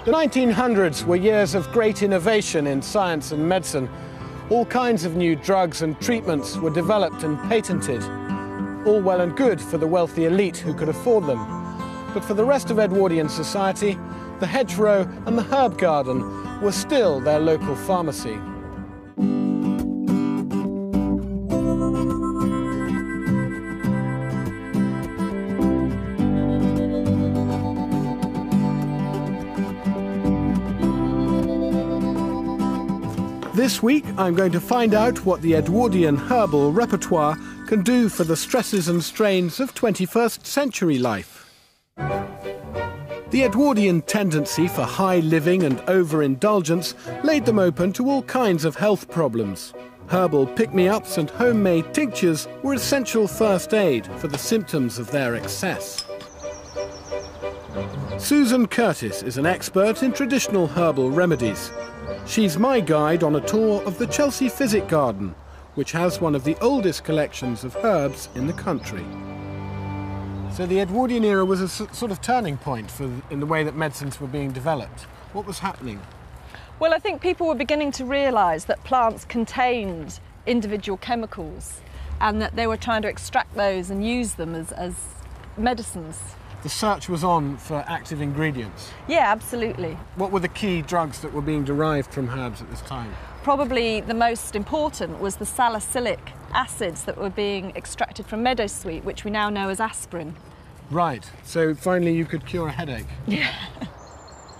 The 1900s were years of great innovation in science and medicine. All kinds of new drugs and treatments were developed and patented. All well and good for the wealthy elite who could afford them. But for the rest of Edwardian society, the hedgerow and the herb garden were still their local pharmacy. This week, I'm going to find out what the Edwardian herbal repertoire can do for the stresses and strains of 21st century life. The Edwardian tendency for high living and overindulgence laid them open to all kinds of health problems. Herbal pick-me-ups and homemade tinctures were essential first aid for the symptoms of their excess. Susan Curtis is an expert in traditional herbal remedies. She's my guide on a tour of the Chelsea Physic Garden, which has one of the oldest collections of herbs in the country. So the Edwardian era was a sort of turning point in the way that medicines were being developed. What was happening? Well, I think people were beginning to realise that plants contained individual chemicals and that they were trying to extract those and use them as medicines. The search was on for active ingredients. Yeah, absolutely. What were the key drugs that were being derived from herbs at this time? Probably the most important was the salicylic acids that were being extracted from meadowsweet, which we now know as aspirin. Right, so finally you could cure a headache. Yeah.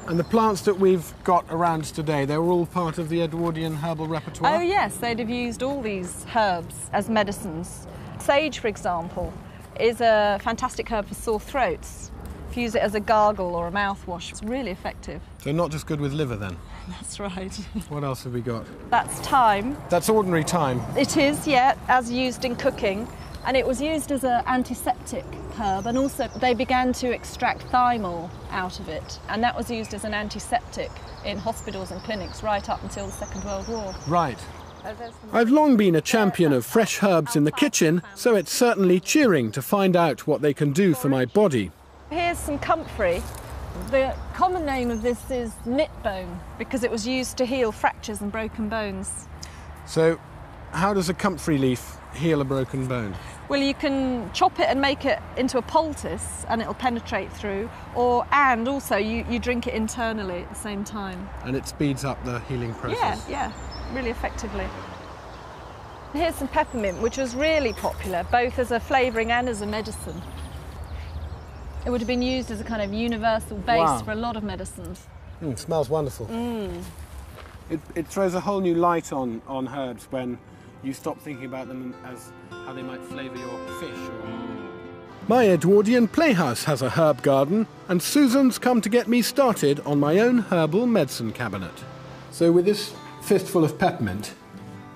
And the plants that we've got around today, they were all part of the Edwardian herbal repertoire? Oh yes, they'd have used all these herbs as medicines. Sage, for example, is a fantastic herb for sore throats. If you use it as a gargle or a mouthwash, it's really effective. So not just good with liver then? That's right. What else have we got? That's thyme. That's ordinary thyme? It is, yeah, as used in cooking. And it was used as an antiseptic herb, and also they began to extract thymol out of it, and that was used as an antiseptic in hospitals and clinics right up until the Second World War. Right. I've long been a champion of fresh herbs in the kitchen, so it's certainly cheering to find out what they can do for my body. Here's some comfrey. The common name of this is knit bone because it was used to heal fractures and broken bones. So how does a comfrey leaf heal a broken bone? Well, you can chop it and make it into a poultice and it'll penetrate through, and also you drink it internally at the same time. And it speeds up the healing process? Yeah, really effectively. Here's some peppermint, which was really popular, both as a flavouring and as a medicine. It would have been used as a kind of universal base for a lot of medicines. It smells wonderful. It throws a whole new light on herbs when you stop thinking about them as how they might flavour your fish. My Edwardian playhouse has a herb garden, and Susan's come to get me started on my own herbal medicine cabinet. So with this fistful of peppermint,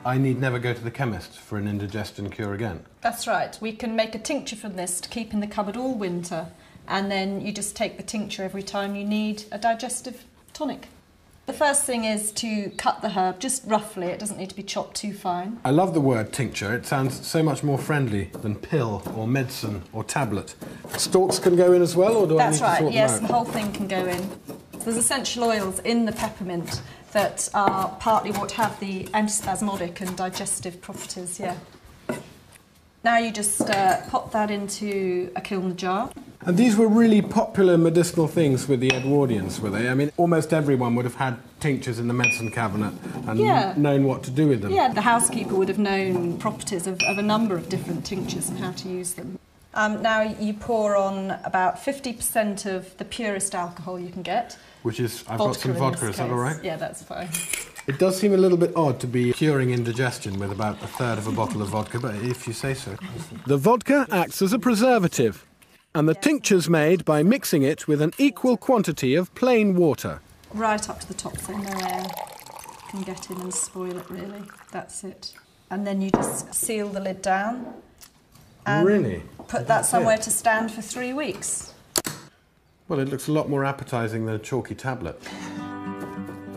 I need never go to the chemist for an indigestion cure again. That's right. We can make a tincture from this to keep in the cupboard all winter, and then you just take the tincture every time you need a digestive tonic. The first thing is to cut the herb, just roughly. It doesn't need to be chopped too fine. I love the word tincture. It sounds so much more friendly than pill or medicine or tablet. Stalks can go in as well, or do I need to sort them out? That's right, yes, the whole thing can go in. There's essential oils in the peppermint that are partly what have the antispasmodic and digestive properties, yeah. Now you just pop that into a kiln jar. And these were really popular medicinal things with the Edwardians, were they? I mean, almost everyone would have had tinctures in the medicine cabinet and known what to do with them. Yeah, the housekeeper would have known properties of a number of different tinctures and how to use them. Now you pour on about 50% of the purest alcohol you can get. Which is, I've got some vodka, is that all right? Yeah, that's fine. It does seem a little bit odd to be curing indigestion with about a third of a bottle of vodka, but if you say so. The vodka acts as a preservative, and the tincture's made by mixing it with an equal quantity of plain water. Right up to the top so no air can get in and spoil it, really. That's it. And then you just seal the lid down. And really? Put that somewhere to stand for 3 weeks. Well, it looks a lot more appetising than a chalky tablet.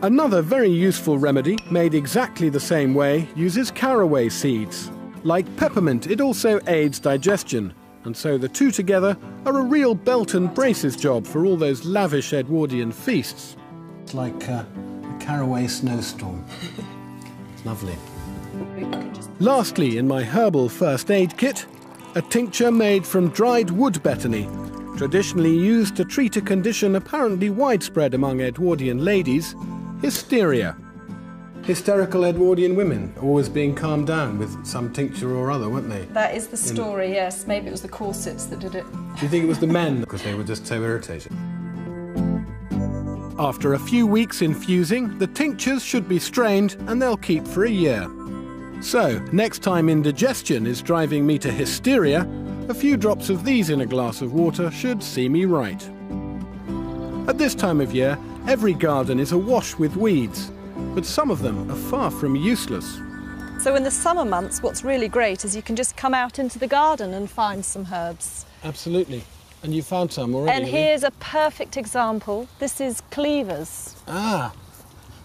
Another very useful remedy, made exactly the same way, uses caraway seeds. Like peppermint, it also aids digestion, and so the two together are a real belt and braces job for all those lavish Edwardian feasts. It's like a caraway snowstorm. It's lovely. Lastly, in my herbal first aid kit, a tincture made from dried wood betony, traditionally used to treat a condition apparently widespread among Edwardian ladies, hysteria. Hysterical Edwardian women always being calmed down with some tincture or other, weren't they? That is the story, yes. Maybe it was the corsets that did it. Do you think it was the men? Because they were just so irritated. After a few weeks infusing, the tinctures should be strained and they'll keep for a year. So, next time indigestion is driving me to hysteria, a few drops of these in a glass of water should see me right. At this time of year, every garden is awash with weeds, but some of them are far from useless. So in the summer months, what's really great is you can just come out into the garden and find some herbs. Absolutely. And you found some already. And here's a perfect example. This is cleavers. Ah,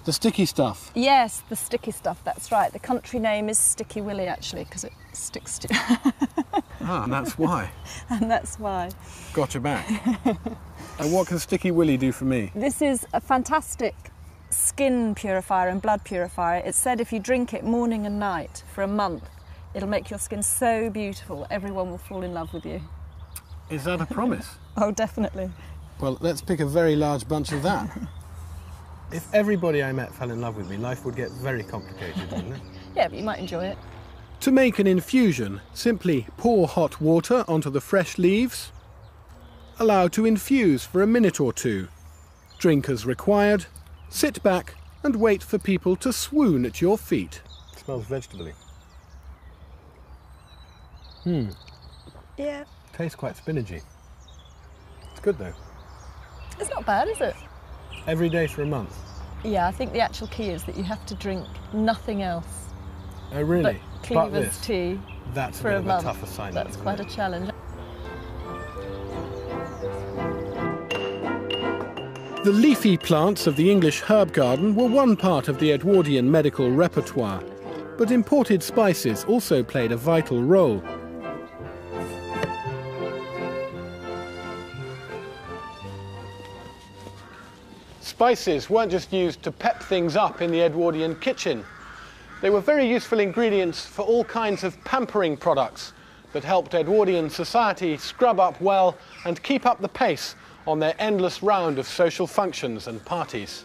the sticky stuff. Yes, the sticky stuff, that's right. The country name is Sticky Willy, actually, because it sticks to you. Ah, and that's why. And that's why. Got your back. And what can Sticky Willy do for me? This is a fantastic skin purifier and blood purifier. It's said if you drink it morning and night for a month, it'll make your skin so beautiful, everyone will fall in love with you. Is that a promise? Oh, definitely. Well, let's pick a very large bunch of that. If everybody I met fell in love with me, life would get very complicated, wouldn't it? Yeah, but you might enjoy it. To make an infusion, simply pour hot water onto the fresh leaves. Allow to infuse for a minute or two. Drink as required. Sit back and wait for people to swoon at your feet. It smells vegetable-y. Yeah. Tastes quite spinachy. It's good though. It's not bad, is it? Every day for a month. Yeah, I think the actual key is that you have to drink nothing else. Oh really? But cleaver's tea That's for a bit a of a month. tough assignment. That's quite a challenge. The leafy plants of the English herb garden were one part of the Edwardian medical repertoire, but imported spices also played a vital role. Spices weren't just used to pep things up in the Edwardian kitchen. They were very useful ingredients for all kinds of pampering products that helped Edwardian society scrub up well and keep up the pace on their endless round of social functions and parties.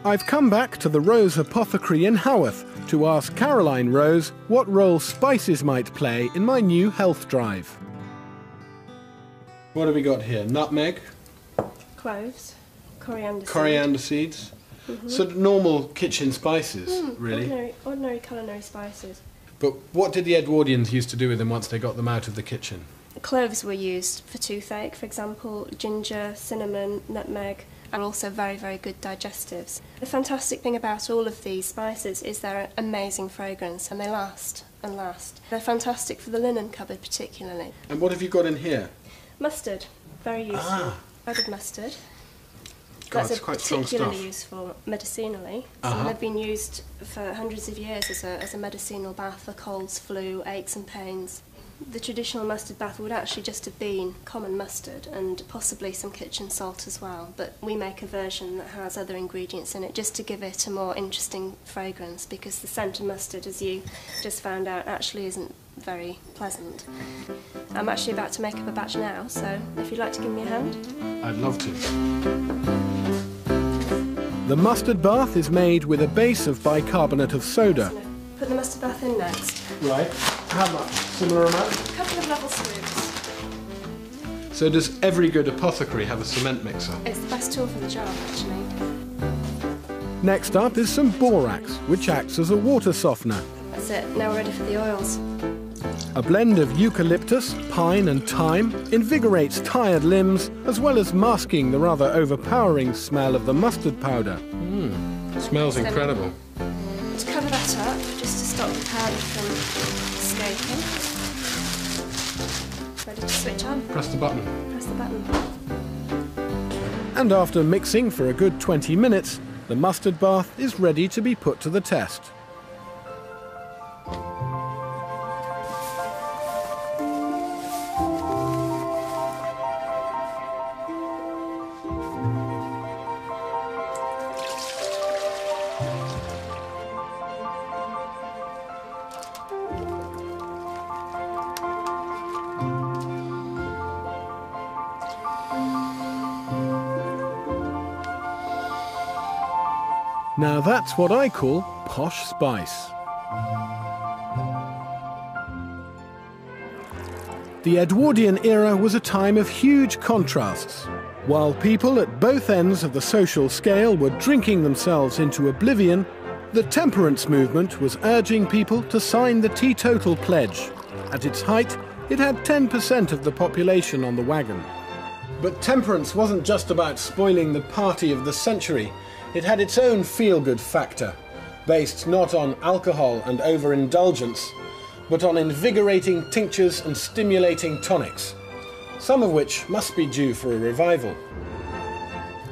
I've come back to the Rose Apothecary in Haworth to ask Caroline Rose what role spices might play in my new health drive. What have we got here? Nutmeg? Cloves, coriander seeds. So normal kitchen spices, really. Ordinary culinary spices. But what did the Edwardians used to do with them once they got them out of the kitchen? Cloves were used for toothache, for example. Ginger, cinnamon, nutmeg are also very, very good digestives. The fantastic thing about all of these spices is their amazing fragrance, and they last and last. They're fantastic for the linen cupboard particularly. And what have you got in here? Mustard, very useful. Powdered mustard. God, That's it's quite strong particularly stuff. useful medicinally. So they've been used for hundreds of years as a medicinal bath for colds, flu, aches and pains. The traditional mustard bath would actually just have been common mustard and possibly some kitchen salt as well, but we make a version that has other ingredients in it just to give it a more interesting fragrance, because the scent of mustard, as you just found out, actually isn't very pleasant. I'm actually about to make up a batch now, so if you'd like to give me a hand. I'd love to. The mustard bath is made with a base of bicarbonate of soda. Put the mustard bath in next. Right. How much? Similar amount? A couple of level scoops. So does every good apothecary have a cement mixer? It's the best tool for the job, actually. Next up is some borax, which acts as a water softener. That's it. Now we're ready for the oils. A blend of eucalyptus, pine and thyme invigorates tired limbs, as well as masking the rather overpowering smell of the mustard powder. Smells incredible. To cover that up, just to stop the powder from escaping. Ready to switch on. Press the button. Press the button. And after mixing for a good 20 minutes, the mustard bath is ready to be put to the test. Now that's what I call posh spice. The Edwardian era was a time of huge contrasts. While people at both ends of the social scale were drinking themselves into oblivion, the temperance movement was urging people to sign the teetotal pledge. At its height, it had 10% of the population on the wagon. But temperance wasn't just about spoiling the party of the century. It had its own feel-good factor, based not on alcohol and overindulgence, but on invigorating tinctures and stimulating tonics, some of which must be due for a revival.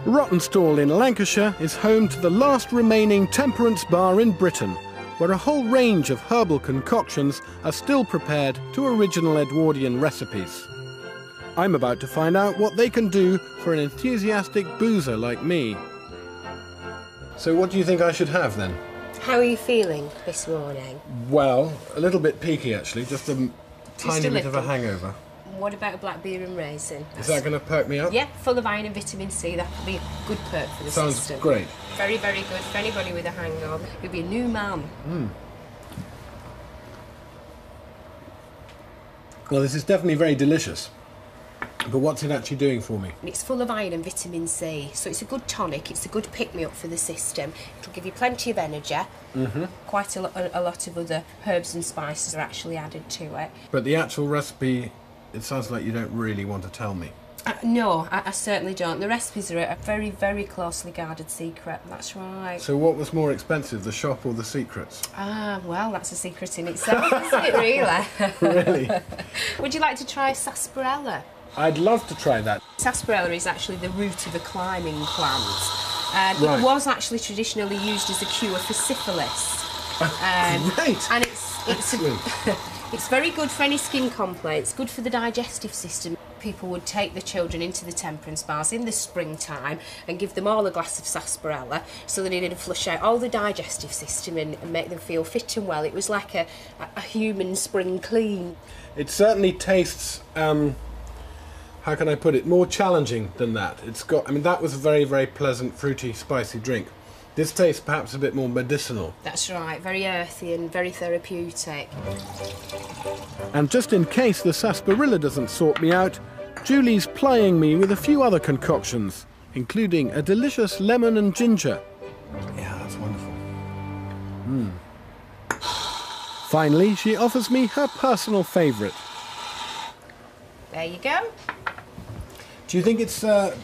Rawtenstall in Lancashire is home to the last remaining temperance bar in Britain, where a whole range of herbal concoctions are still prepared to original Edwardian recipes. I'm about to find out what they can do for an enthusiastic boozer like me. So what do you think I should have then? How are you feeling this morning? Well, a little bit peaky actually, just a tiny bit of a hangover. What about a black beer and raisin? Is that going to perk me up? Yeah, full of iron and vitamin C. That could be a good perk for the system. Sounds great. Very, very good for anybody with a hangover. You'll be a new man. Well, this is definitely very delicious. But what's it actually doing for me? It's full of iron and vitamin C, so it's a good tonic, it's a good pick-me-up for the system. It'll give you plenty of energy. Quite a lot of other herbs and spices are actually added to it. But the actual recipe, it sounds like you don't really want to tell me. No, I certainly don't. The recipes are a very, very closely guarded secret, that's right. So what was more expensive, the shop or the secrets? Ah, well, that's a secret in itself, isn't it, really? Really? Would you like to try sarsaparilla? I'd love to try that. Sarsaparilla is actually the root of a climbing plant. Right. It was actually traditionally used as a cure for syphilis. Great! And it's very good for any skin complaints, good for the digestive system. People would take the children into the temperance bars in the springtime and give them all a glass of sarsaparilla so that it'd flush out all the digestive system and make them feel fit and well. It was like a human spring clean. It certainly tastes, how can I put it, more challenging than that. It's got, I mean, that was a very, very pleasant, fruity, spicy drink. This tastes perhaps a bit more medicinal. That's right, very earthy and very therapeutic. And just in case the sarsaparilla doesn't sort me out, Julie's plying me with a few other concoctions, including a delicious lemon and ginger. Yeah, that's wonderful. Finally, she offers me her personal favourite. There you go. Do you think it's a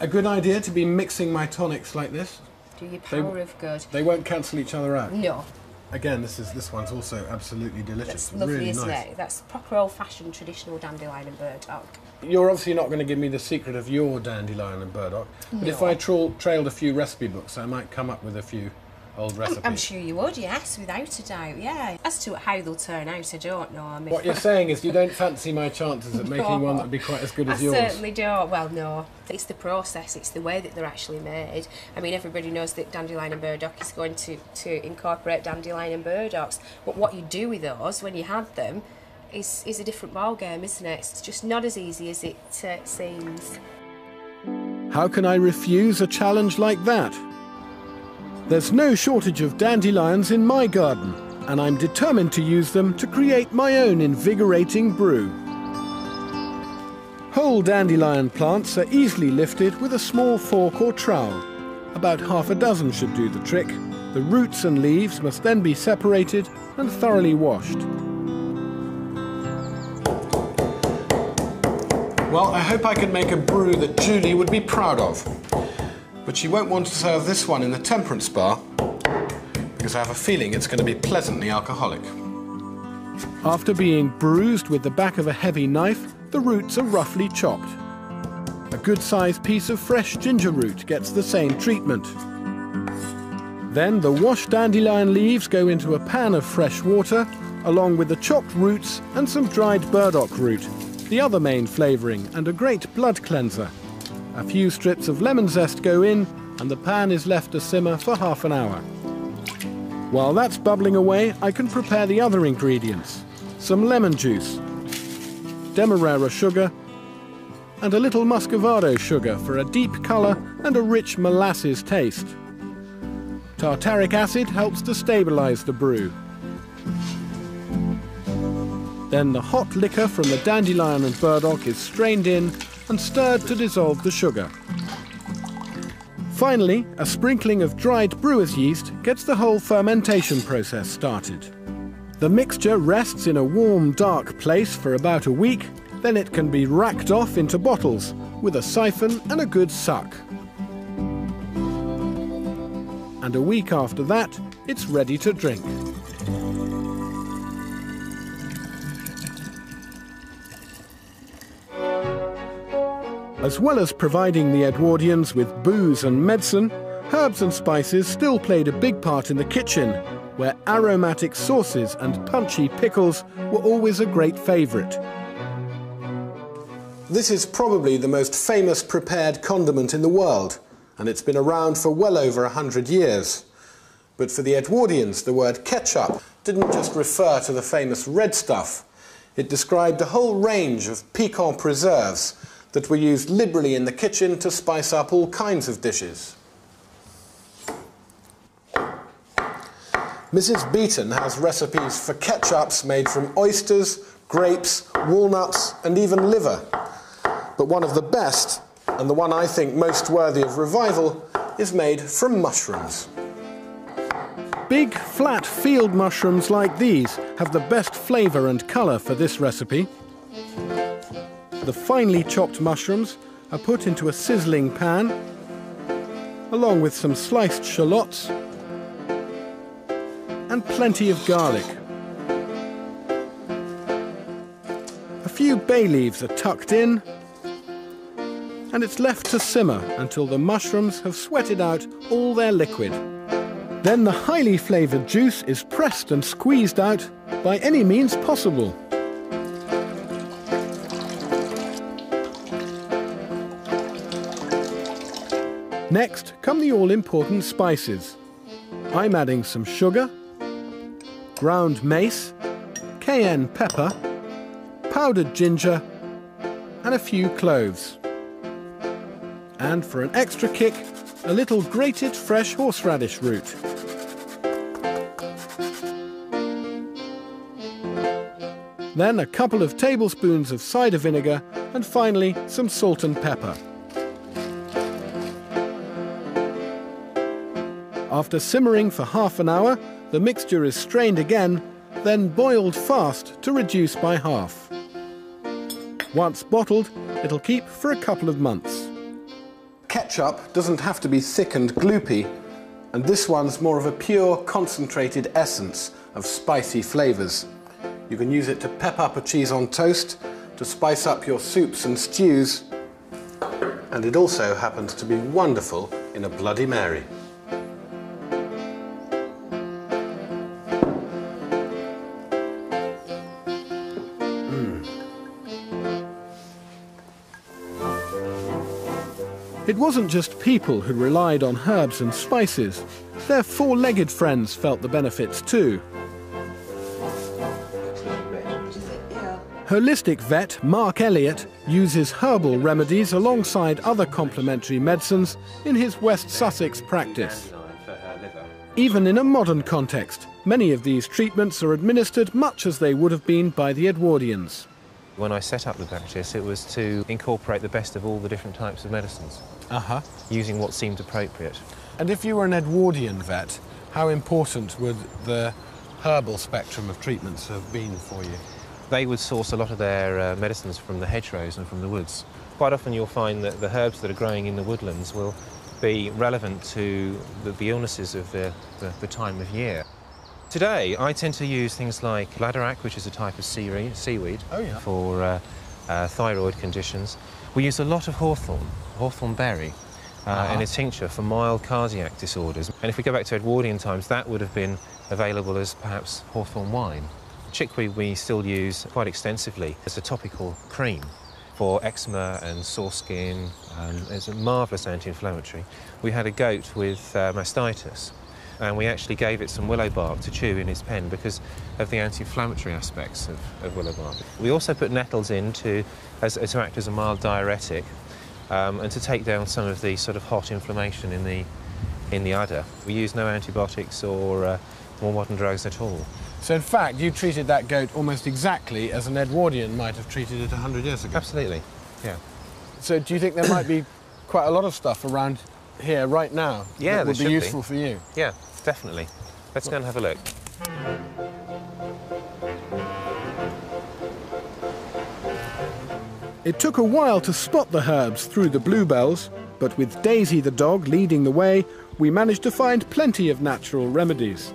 good idea to be mixing my tonics like this? Do your power of good. They won't cancel each other out? No. Again, this one's also absolutely delicious. That's lovely, really isn't nice. it? That's proper old-fashioned traditional dandelion and burdock. You're obviously not going to give me the secret of your dandelion and burdock, but if I trailed a few recipe books, I might come up with a few old recipes. I'm sure you would, yes, without a doubt, yeah. As to how they'll turn out, I don't know. I mean, What you're saying is you don't fancy my chances at making one that would be quite as good as yours? I certainly don't. Well, no. It's the process, it's the way that they're actually made. I mean, everybody knows that dandelion and burdock is going to incorporate dandelion and burdocks, but what you do with those when you had them is a different ballgame, isn't it? It's just not as easy as it seems. How can I refuse a challenge like that? There's no shortage of dandelions in my garden, and I'm determined to use them to create my own invigorating brew. Whole dandelion plants are easily lifted with a small fork or trowel. About half a dozen should do the trick. The roots and leaves must then be separated and thoroughly washed. Well, I hope I can make a brew that Julie would be proud of. But she won't want to serve this one in the temperance bar because I have a feeling it's going to be pleasantly alcoholic. After being bruised with the back of a heavy knife, the roots are roughly chopped. A good-sized piece of fresh ginger root gets the same treatment. Then the washed dandelion leaves go into a pan of fresh water, along with the chopped roots and some dried burdock root, the other main flavouring and a great blood cleanser. A few strips of lemon zest go in, and the pan is left to simmer for half an hour. While that's bubbling away, I can prepare the other ingredients. Some lemon juice, demerara sugar, and a little muscovado sugar for a deep colour and a rich molasses taste. Tartaric acid helps to stabilise the brew. Then the hot liquor from the dandelion and burdock is strained in and stirred to dissolve the sugar. Finally, a sprinkling of dried brewer's yeast gets the whole fermentation process started. The mixture rests in a warm, dark place for about a week, then it can be racked off into bottles with a siphon and a good suck. And a week after that, it's ready to drink. As well as providing the Edwardians with booze and medicine, herbs and spices still played a big part in the kitchen, where aromatic sauces and punchy pickles were always a great favourite. This is probably the most famous prepared condiment in the world, and it's been around for well over 100 years. But for the Edwardians, the word ketchup didn't just refer to the famous red stuff. It described a whole range of piquant preserves that were used liberally in the kitchen to spice up all kinds of dishes. Mrs. Beeton has recipes for ketchups made from oysters, grapes, walnuts and even liver. But one of the best, and the one I think most worthy of revival, is made from mushrooms. Big, flat field mushrooms like these have the best flavour and colour for this recipe. The finely chopped mushrooms are put into a sizzling pan, along with some sliced shallots and plenty of garlic. A few bay leaves are tucked in, and it's left to simmer until the mushrooms have sweated out all their liquid. Then the highly flavoured juice is pressed and squeezed out by any means possible. Next come the all-important spices. I'm adding some sugar, ground mace, cayenne pepper, powdered ginger and a few cloves. And for an extra kick, a little grated fresh horseradish root. Then a couple of tablespoons of cider vinegar and finally some salt and pepper. After simmering for half an hour, the mixture is strained again, then boiled fast to reduce by half. Once bottled, it'll keep for a couple of months. Ketchup doesn't have to be thick and gloopy, and this one's more of a pure, concentrated essence of spicy flavours. You can use it to pep up a cheese on toast, to spice up your soups and stews, and it also happens to be wonderful in a Bloody Mary. It wasn't just people who relied on herbs and spices. Their four-legged friends felt the benefits too. Holistic vet Mark Elliott uses herbal remedies alongside other complementary medicines in his West Sussex practice. Even in a modern context, many of these treatments are administered much as they would have been by the Edwardians. When I set up the practice, it was to incorporate the best of all the different types of medicines, using what seemed appropriate. And if you were an Edwardian vet, how important would the herbal spectrum of treatments have been for you? They would source a lot of their medicines from the hedgerows and from the woods. Quite often you'll find that the herbs that are growing in the woodlands will be relevant to the illnesses of the time of year. Today, I tend to use things like bladderwrack, which is a type of seaweed for thyroid conditions. We use a lot of hawthorn berry, in a tincture for mild cardiac disorders. And if we go back to Edwardian times, that would have been available as perhaps hawthorn wine. Chickweed we still use quite extensively as a topical cream for eczema and sore skin. It's a marvellous anti-inflammatory. We had a goat with mastitis, and we actually gave it some willow bark to chew in his pen because of the anti-inflammatory aspects of willow bark. We also put nettles in to act as a mild diuretic and to take down some of the sort of hot inflammation in in the udder. We use no antibiotics or more modern drugs at all. So in fact, you treated that goat almost exactly as an Edwardian might have treated it 100 years ago. Absolutely, yeah. So do you think there might be quite a lot of stuff around here right now that would be useful for you? Yeah, definitely. Let's go and have a look. It took a while to spot the herbs through the bluebells, but with Daisy the dog leading the way, we managed to find plenty of natural remedies.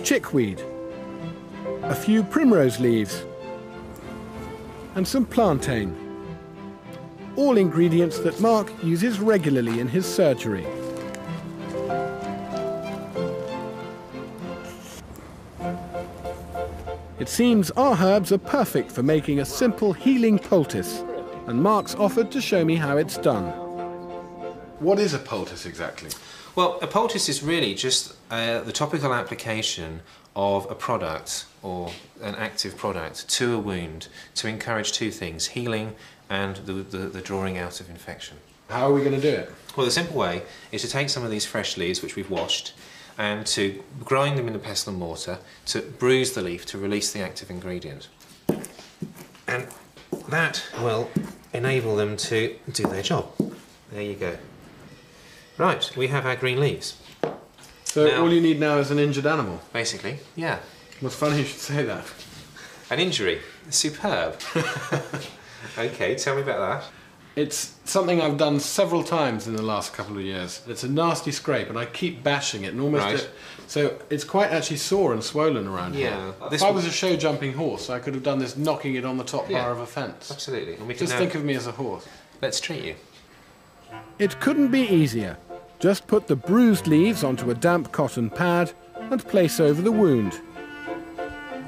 Chickweed, a few primrose leaves, and some plantain. All ingredients that Mark uses regularly in his surgery. It seems our herbs are perfect for making a simple healing poultice, and Mark's offered to show me how it's done. What is a poultice exactly? Well, a poultice is really just the topical application of a product or an active product to a wound to encourage two things, healing and the drawing out of infection. How are we going to do it? Well, the simple way is to take some of these fresh leaves, which we've washed, and to grind them in a pestle and mortar, to bruise the leaf to release the active ingredient. And that will enable them to do their job. There you go. Right, we have our green leaves. So now, all you need now is an injured animal? Basically, yeah. Well, it's funny you should say that. An injury? Superb. OK, tell me about that. It's something I've done several times in the last couple of years. It's a nasty scrape and I keep bashing it and almost... So it's quite actually sore and swollen around here. If I was a show jumping horse, I could have done this knocking it on the top bar of a fence. Absolutely. And we can just think of me as a horse. Let's treat you. It couldn't be easier. Just put the bruised leaves onto a damp cotton pad and place over the wound.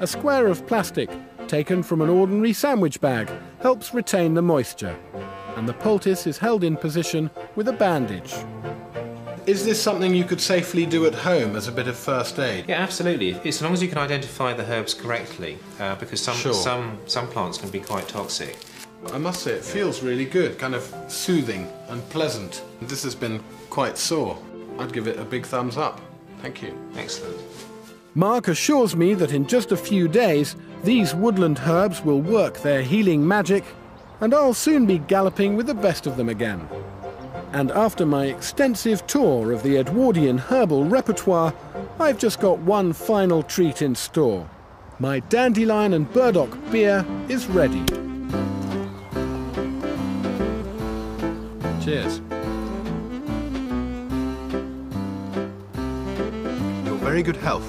A square of plastic taken from an ordinary sandwich bag helps retain the moisture, and the poultice is held in position with a bandage. Is this something you could safely do at home as a bit of first aid? Yeah, absolutely. As long as you can identify the herbs correctly, because some plants can be quite toxic. I must say it feels really good, kind of soothing and pleasant. This has been quite sore. I'd give it a big thumbs up. Thank you. Excellent. Mark assures me that in just a few days, these woodland herbs will work their healing magic, and I'll soon be galloping with the best of them again. And after my extensive tour of the Edwardian herbal repertoire, I've just got one final treat in store. My dandelion and burdock beer is ready. Cheers. Your very good health.